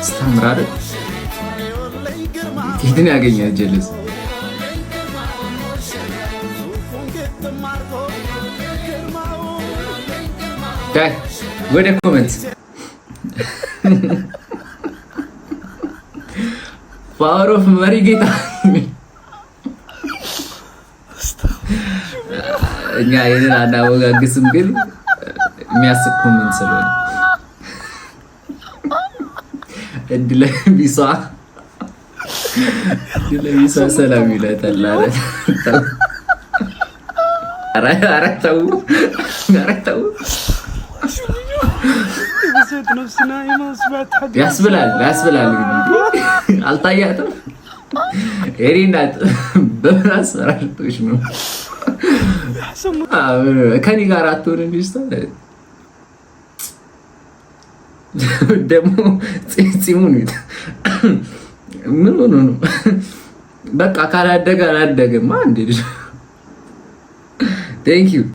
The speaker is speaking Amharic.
ስተምራረ ይሄን ያገኛል ጀለስ ዳይ ወደ ኮሜንት ፓወር ኦፍ መሪጌታ እኛ ይሄን አናወጋግስም ግን የሚያስቅ ኮሜንት ስለሆነ እድለ ቢሷ ሰላም ይላታል። ኧረ ተው ያስብላል አልታያትም ኤሪናት በራስ ራስቶሽ ነው ከኔ ጋር አትሆን እንዲስታ ደግሞ ፂሙን ምን ሆኖ ነው በቃ ካላደገ አላደገማ እንዴ ቴንክ ዩ